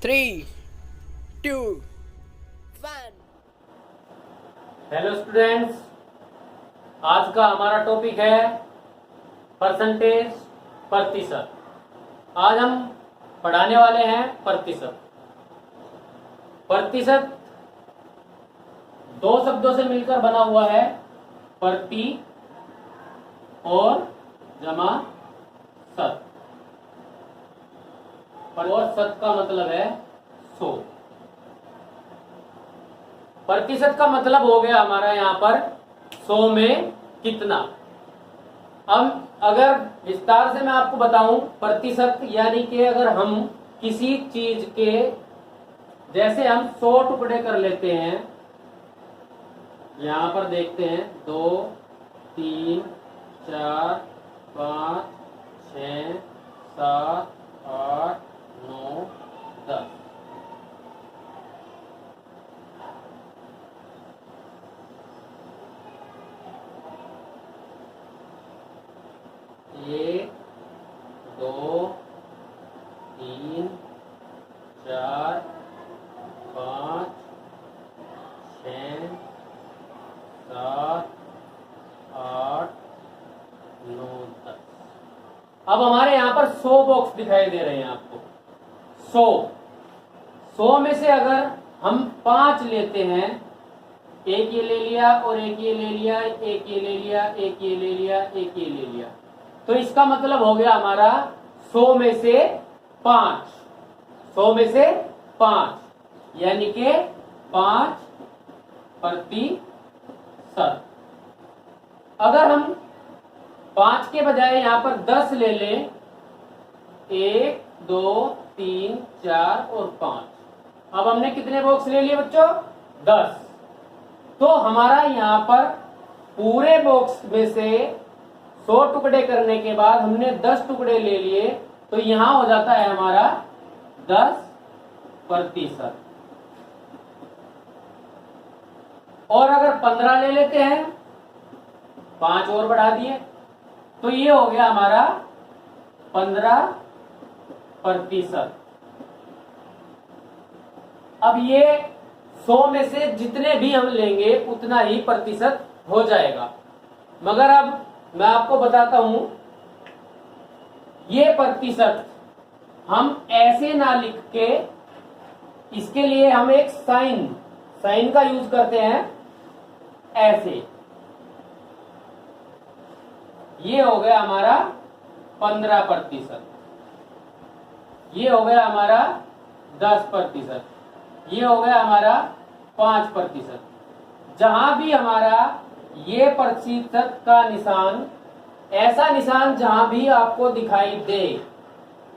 3, 2, 1। Hello students, आज का हमारा टॉपिक है परसेंटेज, प्रतिशत। आज हम पढ़ाने वाले हैं प्रतिशत। प्रतिशत दो शब्दों से मिलकर बना हुआ है, प्रति और जमा शत। और शत का मतलब है 100। प्रतिशत का मतलब हो गया हमारा यहाँ पर 100 में कितना। अब अगर विस्तार से मैं आपको बताऊं, प्रतिशत यानी कि अगर हम किसी चीज के, जैसे हम 100 टुकड़े कर लेते हैं, यहां पर देखते हैं 2, 3, 4, 5, 6, 7, 8, 9, 10। एक, 2, 3, 4, 5, 6, 7, 8, 9, 10। अब हमारे यहाँ पर 100 बॉक्स दिखाई दे रहे हैं आपको। 100 में से अगर हम 5 लेते हैं, एक ये ले लिया और एक ये ले लिया, एक ये ले लिया, एक ये ले लिया, एक ये ले लिया, तो इसका मतलब हो गया हमारा 100 में से 5। 100 में से 5 यानी कि 5%। अगर हम 5 के बजाय यहां पर 10 ले लें, 1, 2, 3, 4 और 5, अब हमने कितने बॉक्स ले लिए बच्चों? 10। तो हमारा यहाँ पर पूरे बॉक्स में से 100 टुकड़े करने के बाद हमने 10 टुकड़े ले लिए, तो यहां हो जाता है हमारा 10%। और अगर 15 ले लेते हैं, 5 और बढ़ा दिए, तो ये हो गया हमारा 15%। अब ये 100 में से जितने भी हम लेंगे उतना ही प्रतिशत हो जाएगा। मगर अब मैं आपको बताता हूं, ये प्रतिशत हम ऐसे ना लिख के, इसके लिए हम एक साइन का यूज करते हैं। ऐसे ये हो गया हमारा 15%, ये हो गया हमारा 10%, ये हो गया हमारा 5%। जहां भी हमारा ये प्रतिशत का निशान, ऐसा निशान जहां भी आपको दिखाई दे,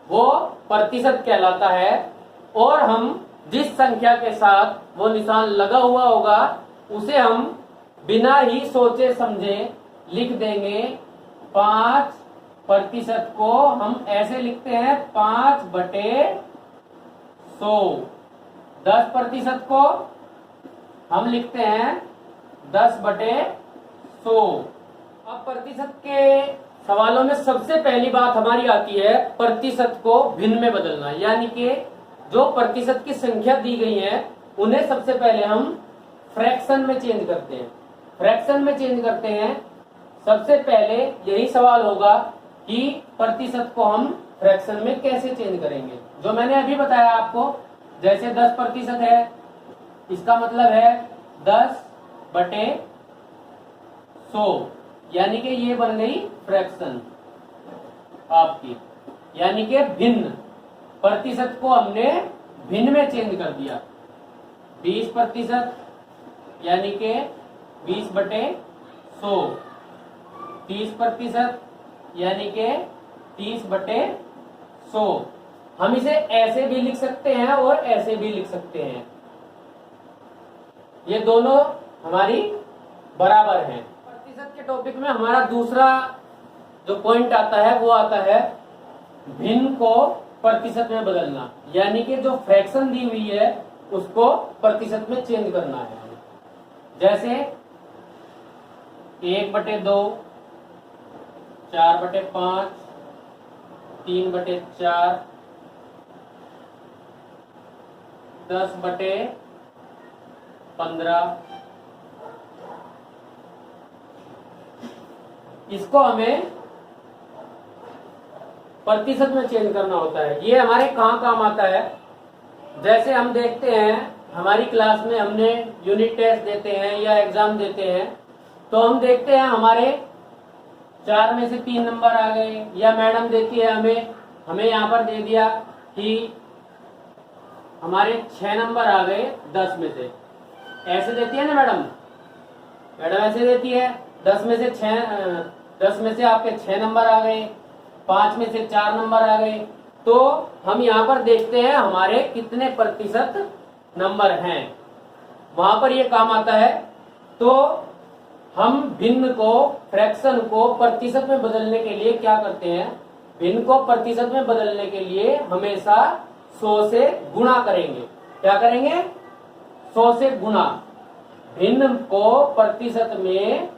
वो प्रतिशत कहलाता है। और हम जिस संख्या के साथ वो निशान लगा हुआ होगा, उसे हम बिना ही सोचे समझे लिख देंगे। 5% को हम ऐसे लिखते हैं 5/100। 10% को हम लिखते हैं 10/100। अब प्रतिशत के सवालों में सबसे पहली बात हमारी आती है प्रतिशत को भिन्न में बदलना, यानी कि जो प्रतिशत की संख्या दी गई है उन्हें सबसे पहले हम फ्रैक्शन में चेंज करते हैं। फ्रैक्शन में चेंज करते हैं, सबसे पहले यही सवाल होगा कि प्रतिशत को हम फ्रैक्शन में कैसे चेंज करेंगे। जो मैंने अभी बताया आपको, जैसे 10% है, इसका मतलब है 10/100, यानी कि ये बन गई फ्रैक्शन आपकी, यानी कि भिन्न। प्रतिशत को हमने भिन्न में चेंज कर दिया। 20% यानी कि 20/100। 30% यानी कि 30/100। हम इसे ऐसे भी लिख सकते हैं और ऐसे भी लिख सकते हैं, ये दोनों हमारी बराबर हैं। प्रतिशत के टॉपिक में हमारा दूसरा जो पॉइंट आता है वो आता है भिन्न को प्रतिशत में बदलना, यानी कि जो फ्रैक्शन दी हुई है उसको प्रतिशत में चेंज करना है। जैसे 1/2, 4/5, 3/4, 10/15। इसको हमें प्रतिशत में चेंज करना होता है। ये हमारे कहाँ काम आता है, जैसे हम देखते हैं हमारी क्लास में हमने यूनिट टेस्ट देते हैं या एग्जाम देते हैं, तो हम देखते हैं हमारे 4 में से 3 नंबर आ गए, या मैडम देती है हमें यहाँ पर दे दिया कि हमारे 6 नंबर आ गए 10 में से, ऐसे देती है ना मैडम ऐसे देती है 10 में से 6 आपके 6 नंबर आ गए, 5 में से 4 नंबर आ गए। तो हम यहाँ पर देखते हैं हमारे कितने प्रतिशत नंबर हैं, वहां पर ये काम आता है। तो हम भिन्न को, फ्रैक्शन को प्रतिशत में बदलने के लिए क्या करते हैं, भिन्न को प्रतिशत में बदलने के लिए हमेशा 100 से गुणा करेंगे। क्या करेंगे, 100 से गुणा। भिन्न को प्रतिशत में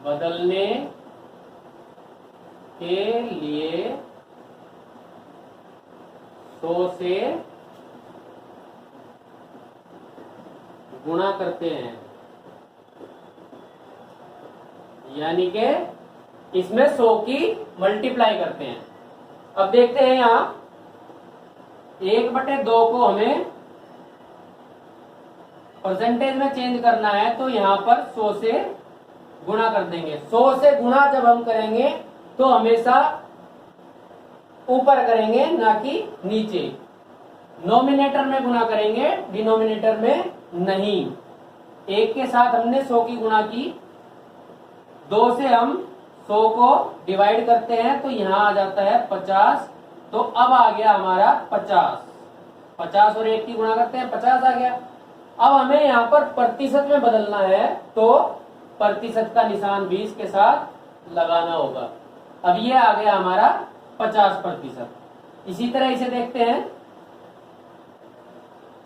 बदलने के लिए 100 से गुणा करते हैं, यानी कि इसमें 100 की मल्टीप्लाई करते हैं। अब देखते हैं यहां 1/2 को हमें परसेंटेज में चेंज करना है, तो यहां पर 100 से गुणा कर देंगे। 100 से गुणा जब हम करेंगे तो हमेशा ऊपर करेंगे, ना कि नीचे। नोमिनेटर में गुणा करेंगे, डिनोमिनेटर में नहीं। 1 के साथ हमने 100 की गुणा की, 2 से हम 100 को डिवाइड करते हैं तो यहां आ जाता है 50। तो अब आ गया हमारा 50 और 1 की गुणा करते हैं 50 आ गया। अब हमें यहाँ पर प्रतिशत में बदलना है, तो प्रतिशत का निशान 20 के साथ लगाना होगा। अब ये आ गया हमारा 50%। इसी तरह इसे देखते हैं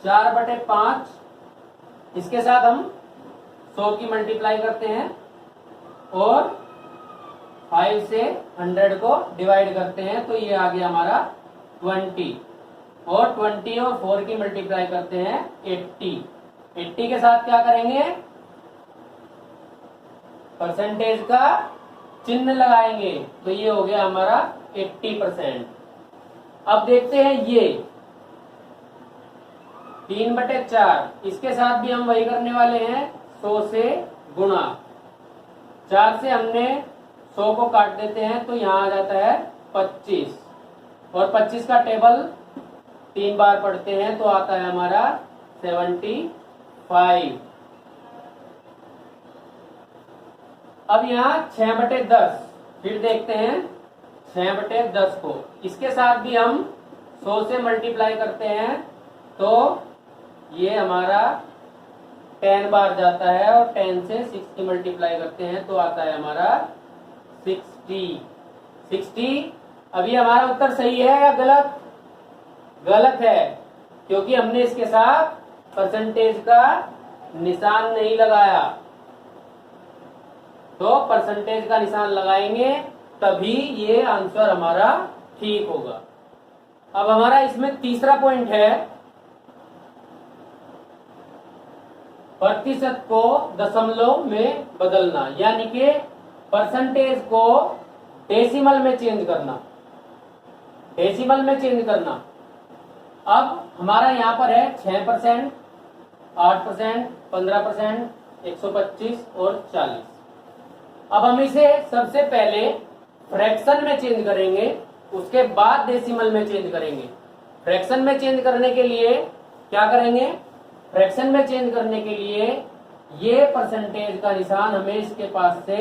4/5, इसके साथ हम 100 की मल्टीप्लाई करते हैं और 5 से 100 को डिवाइड करते हैं, तो ये आ गया हमारा 20। और 20 और 4 की मल्टीप्लाई करते हैं 80 के साथ क्या करेंगे, परसेंटेज का चिन्ह लगाएंगे, तो ये हो गया हमारा 80%। अब देखते हैं ये 3/4, इसके साथ भी हम वही करने वाले हैं, 100 से गुणा। 4 से हमने 100 को काट देते हैं तो यहाँ आ जाता है 25, और 25 का टेबल 3 बार पढ़ते हैं तो आता है हमारा 75। अब यहाँ 6/10, फिर देखते हैं 6/10 को, इसके साथ भी हम 100 से मल्टीप्लाई करते हैं तो ये हमारा 10 बार जाता है, और 10 से 6 की मल्टीप्लाई करते हैं तो आता है हमारा 60। अभी हमारा उत्तर सही है या गलत? गलत है, क्योंकि हमने इसके साथ परसेंटेज का निशान नहीं लगाया। तो परसेंटेज का निशान लगाएंगे तभी ये आंसर हमारा ठीक होगा। अब हमारा इसमें तीसरा पॉइंट है, प्रतिशत को दशमलव में बदलना, यानी कि परसेंटेज को डेसिमल में चेंज करना। डेसिमल में चेंज करना। अब हमारा यहाँ पर है 6%, 8%, 15%, 125 और 40। अब हम इसे सबसे पहले फ्रैक्शन में चेंज करेंगे, उसके बाद डेसिमल में चेंज करेंगे। फ्रैक्शन में चेंज करने के लिए क्या करेंगे, फ्रैक्शन में चेंज करने के लिए ये परसेंटेज का निशान हमें इसके पास से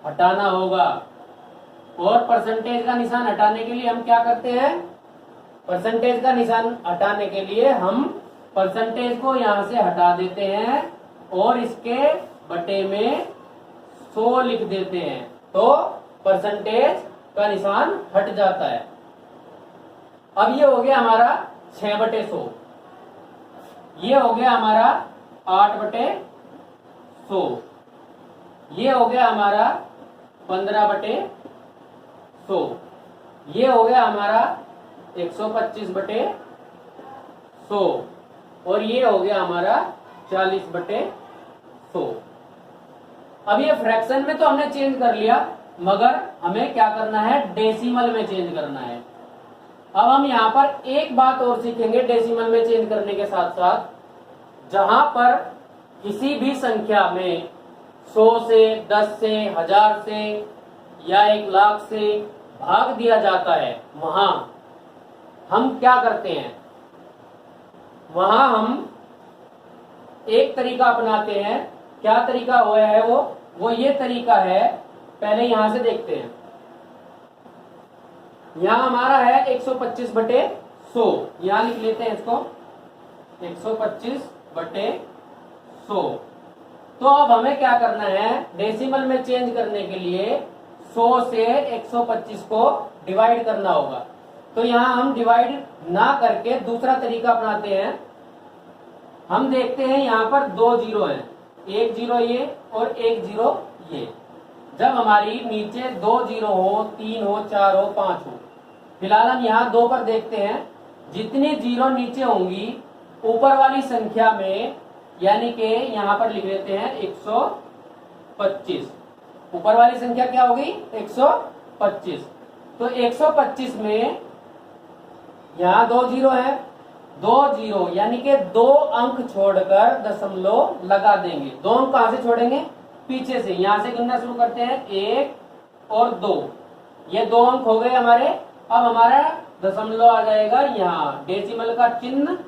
हटाना होगा। और परसेंटेज का निशान हटाने के लिए हम क्या करते हैं, परसेंटेज का निशान हटाने के लिए हम परसेंटेज को यहां से हटा देते हैं और इसके बटे में 100 लिख देते हैं, तो परसेंटेज का निशान हट जाता है। अब ये हो गया हमारा 6/100, ये हो गया हमारा 8/100, ये हो गया हमारा 15/100, ये हो गया हमारा 125/100 और ये हो गया हमारा 40/100। अब ये फ्रैक्शन में तो हमने चेंज कर लिया, मगर हमें क्या करना है, डेसिमल में चेंज करना है। अब हम यहाँ पर एक बात और सीखेंगे डेसिमल में चेंज करने के साथ साथ, जहां पर किसी भी संख्या में 100 से, 10 से, 1000 से या 1,00,000 से भाग दिया जाता है, वहां हम क्या करते हैं, वहां हम एक तरीका अपनाते हैं। क्या तरीका हुआ है वो ये तरीका है, पहले यहां से देखते हैं। यहां हमारा है 125/100, यहां लिख लेते हैं इसको 125/100। तो अब हमें क्या करना है, डेसिमल में चेंज करने के लिए 100 से 125 को डिवाइड करना होगा। तो यहां हम डिवाइड ना करके दूसरा तरीका अपनाते हैं। हम देखते हैं यहां पर 2 जीरो हैं, 1 जीरो ये और 1 जीरो ये। जब हमारी नीचे 2 जीरो हो, 3 हो, 4 हो, 5 हो, फिलहाल हम यहाँ 2 पर देखते हैं। जितनी जीरो नीचे होंगी ऊपर वाली संख्या में, यानी कि यहाँ पर लिख लेते हैं 125। ऊपर वाली संख्या क्या होगी, 125। तो 125 में यहाँ 2 जीरो है, 2 जीरो यानी कि 2 अंक छोड़कर दशमलव लगा देंगे। 2 अंक कहां से छोड़ेंगे, पीछे से। यहां से गिनना शुरू करते हैं, 1 और 2, ये 2 अंक हो गए हमारे। अब हमारा दशमलव आ जाएगा यहाँ, डेसिमल का चिन्ह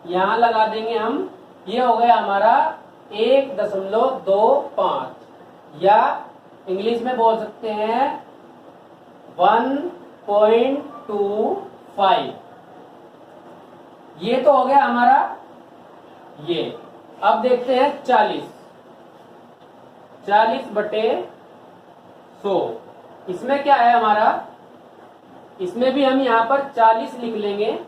यहाँ लगा देंगे हम। ये हो गया हमारा 1.25, या इंग्लिश में बोल सकते हैं 1.25। ये तो हो गया हमारा ये। अब देखते हैं 40/100। इसमें क्या है हमारा, इसमें भी हम यहाँ पर 40 लिख लेंगे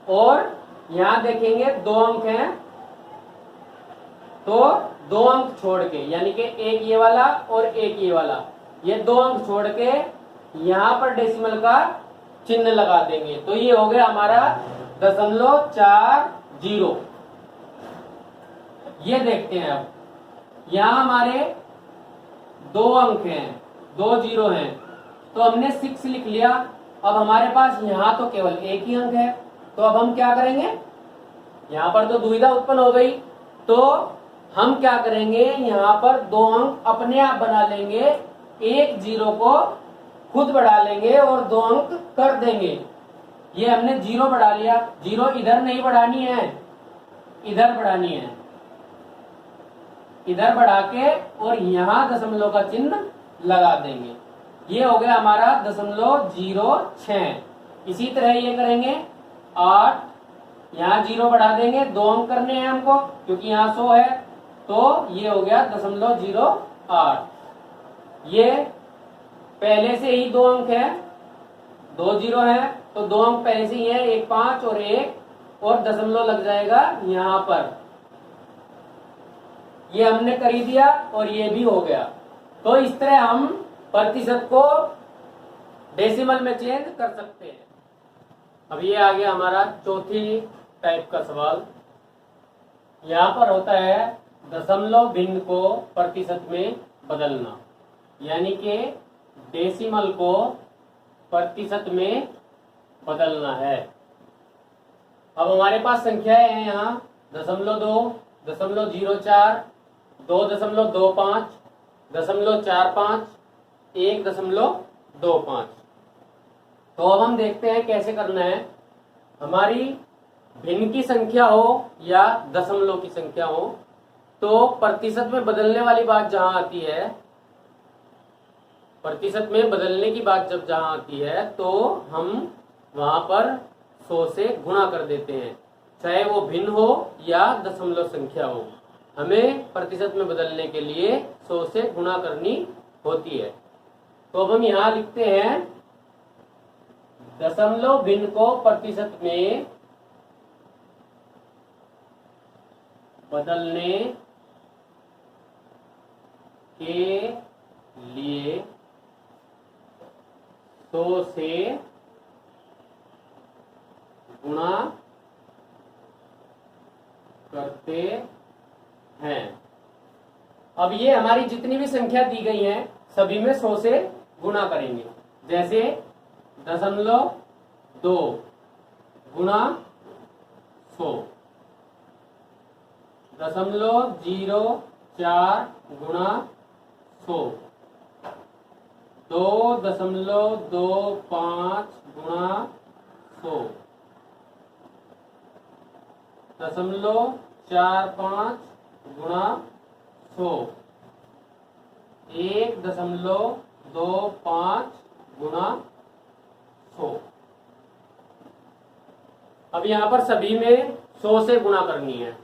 और यहाँ देखेंगे 2 अंक हैं, तो 2 अंक छोड़ के, यानी कि एक ये वाला और एक ये वाला, ये 2 अंक छोड़ के यहाँ पर डेसिमल का चिन्ह लगा देंगे। तो ये हो गया हमारा 0.40। ये देखते हैं, अब यहाँ हमारे 2 अंक हैं, 2 जीरो हैं, तो हमने 6 लिख लिया। अब हमारे पास यहाँ तो केवल एक ही अंक है, तो अब हम क्या करेंगे, यहाँ पर तो दुविधा उत्पन्न हो गई, तो हम क्या करेंगे, यहाँ पर 2 अंक अपने आप बना लेंगे, एक जीरो को खुद बढ़ा लेंगे और 2 अंक कर देंगे। ये हमने 0 बढ़ा लिया, 0 इधर नहीं बढ़ानी है, इधर बढ़ानी है, इधर बढ़ा के और यहाँ दशमलव का चिन्ह लगा देंगे। ये हो गया हमारा 0.06। इसी तरह ये करेंगे 8, यहाँ 0 बढ़ा देंगे, 2 अंक करने हैं हमको क्योंकि यहाँ 100 है, तो ये हो गया 0.08। ये पहले से ही 2 अंक है, 2 जीरो है, तो 2 अंक पहले से ही है, 1 5 और 1 और दशमलव लग जाएगा यहाँ पर। ये हमने कर ही दिया और ये भी हो गया। तो इस तरह हम प्रतिशत को डेसिमल में चेंज कर सकते हैं। अब ये आ गया हमारा चौथी टाइप का सवाल। यहाँ पर होता है दशमलव भिन्न को प्रतिशत में बदलना, यानी कि डेसिमल को प्रतिशत में बदलना है। अब हमारे पास संख्याएं हैं यहाँ 0.2, 0.04, 2.25, 0.45, 1.25। तो अब हम देखते हैं कैसे करना है। हमारी भिन्न की संख्या हो या दशमलव की संख्या हो, तो प्रतिशत में बदलने वाली बात जहां आती है, प्रतिशत में बदलने की बात जब जहां आती है, तो हम वहां पर 100 से गुणा कर देते हैं, चाहे वो भिन्न हो या दशमलव संख्या हो। हमें प्रतिशत में बदलने के लिए 100 से गुणा करनी होती है। तो अब हम यहाँ लिखते हैं दशमलव भिन्न को प्रतिशत में बदलने के लिए 100 से गुणा करते हैं। अब ये हमारी जितनी भी संख्या दी गई है सभी में 100 से गुणा करेंगे। जैसे 0.2 गुणा 100, 0.04 गुणा 100, 2.25 गुणा 100, 0.45 गुणा 100, 1.25 गुणा 100। अब यहां पर सभी में 100 से गुणा करनी है।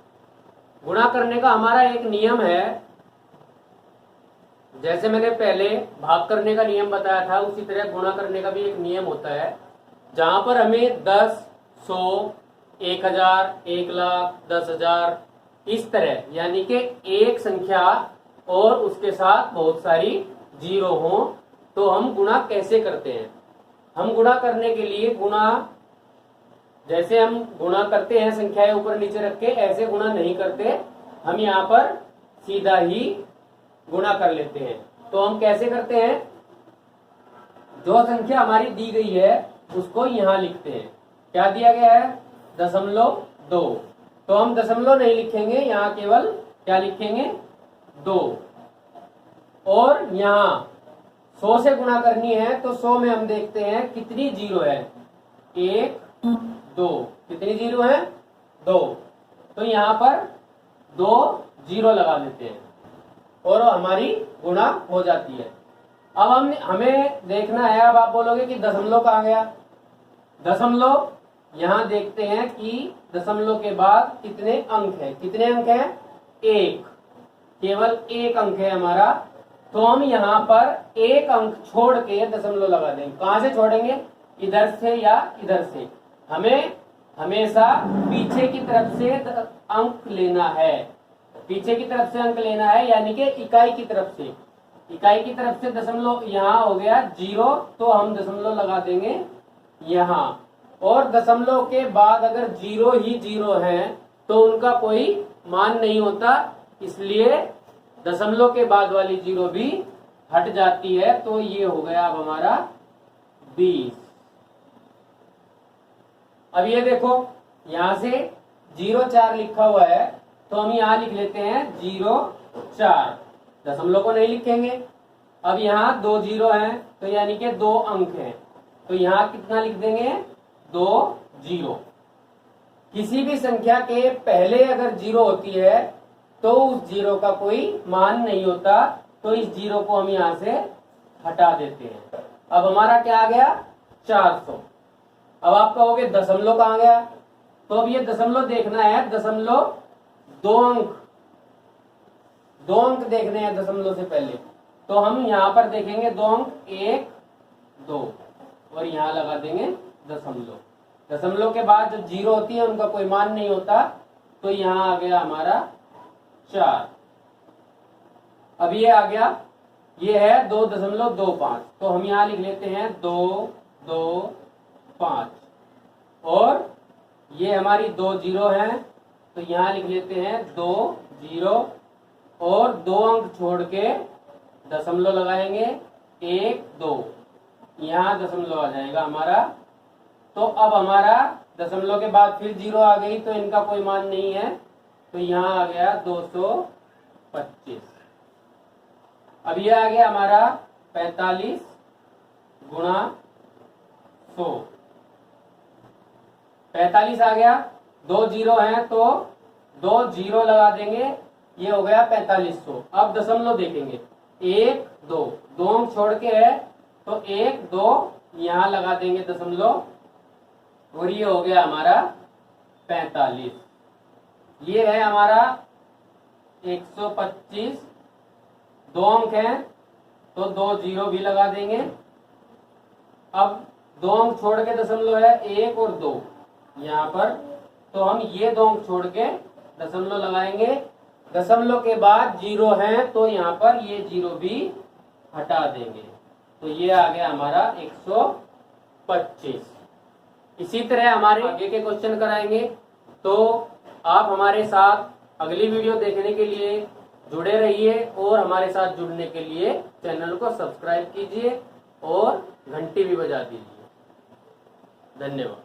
गुणा करने का हमारा एक नियम है, जैसे मैंने पहले भाग करने का नियम बताया था उसी तरह गुणा करने का भी एक नियम होता है, जहां पर हमें 10, 100, 1000, 1 लाख, 10,000 इस तरह यानी कि एक संख्या और उसके साथ बहुत सारी जीरो हो तो हम गुणा कैसे करते हैं। हम गुणा करने के लिए जैसे हम गुणा करते हैं संख्याएं ऊपर नीचे रख के, ऐसे गुणा नहीं करते, हम यहाँ पर सीधा ही गुणा कर लेते हैं। तो हम कैसे करते हैं, जो संख्या हमारी दी गई है उसको यहाँ लिखते हैं। क्या दिया गया है, 0.2, तो हम दशमलव नहीं लिखेंगे, यहाँ केवल क्या लिखेंगे, 2। और यहाँ 100 से गुणा करनी है तो 100 में हम देखते हैं कितनी जीरो है, 1, 2, कितनी जीरो है, 2। तो यहाँ पर 2 जीरो लगा देते हैं और हमारी गुणा हो जाती है। अब हमें देखना है, अब आप बोलोगे कि दशमलव कहाँ गया। दशमलव यहाँ देखते हैं कि दशमलव के बाद कितने अंक है, कितने अंक है, 1, केवल 1 अंक है हमारा। तो हम यहाँ पर 1 अंक छोड़ के दशमलव लगा देंगे। कहाँ से छोड़ेंगे, इधर से या इधर से। हमें हमेशा पीछे की तरफ से अंक लेना है, पीछे की तरफ से अंक लेना है, यानी कि इकाई की तरफ से। इकाई की तरफ से दशमलव यहाँ हो गया 0, तो हम दशमलव लगा देंगे यहाँ। और दशमलव के बाद अगर 0 ही 0 है तो उनका कोई मान नहीं होता, इसलिए दशमलव के बाद वाली 0 भी हट जाती है। तो ये हो गया अब हमारा 20। अब ये देखो यहां से 0.4 लिखा हुआ है तो हम यहां लिख लेते हैं 0.4, दशमलव को नहीं लिखेंगे। अब यहाँ 2 0 हैं तो यानी कि 2 अंक हैं, तो यहाँ कितना लिख देंगे, 2 0। किसी भी संख्या के पहले अगर 0 होती है तो उस 0 का कोई मान नहीं होता, तो इस 0 को हम यहाँ से हटा देते हैं। अब हमारा क्या आ गया, 400। अब आप कहोगे दशमलव कहाँ गया, तो अब ये दशमलव देखना है, दशमलव 2 अंक देखने हैं दशमलव से पहले, तो हम यहाँ पर देखेंगे 2 अंक, 1, 2 और यहाँ लगा देंगे दशमलव। दशमलव के बाद जो 0 होती है उनका कोई मान नहीं होता, तो यहाँ आ गया हमारा 4। अब ये आ गया, ये है 2.25, तो हम यहाँ लिख लेते हैं 2.25 और ये हमारी 2 0 है तो यहाँ लिख लेते हैं 2 0 और 2 अंक छोड़ के दशमलव लगाएंगे 1 2, यहाँ दशमलव आ जाएगा हमारा। तो अब हमारा दशमलव के बाद फिर 0 आ गई तो इनका कोई मान नहीं है, तो यहाँ आ गया 225। अब ये आ गया हमारा 45 गुणा 100। 45 आ गया, 2 0 हैं तो 2 0 लगा देंगे, ये हो गया 4500। अब दशमलव देखेंगे 1 2, 2 अंक छोड़ के है तो 1 2 यहाँ लगा देंगे दशमलव और ये हो गया हमारा 45। ये है हमारा 125, 2 अंक हैं तो 2 0 भी लगा देंगे। अब 2 अंक छोड़ के दशमलव है 1 और 2 यहाँ पर, तो हम ये 2 अंक छोड़ के दशमलव लगाएंगे। दशमलव के बाद 0 है तो यहाँ पर ये 0 भी हटा देंगे, तो ये आ गया हमारा 125। इसी तरह हमारे आगे के क्वेश्चन कराएंगे। तो आप हमारे साथ अगली वीडियो देखने के लिए जुड़े रहिए और हमारे साथ जुड़ने के लिए चैनल को सब्सक्राइब कीजिए और घंटी भी बजा दीजिए। धन्यवाद।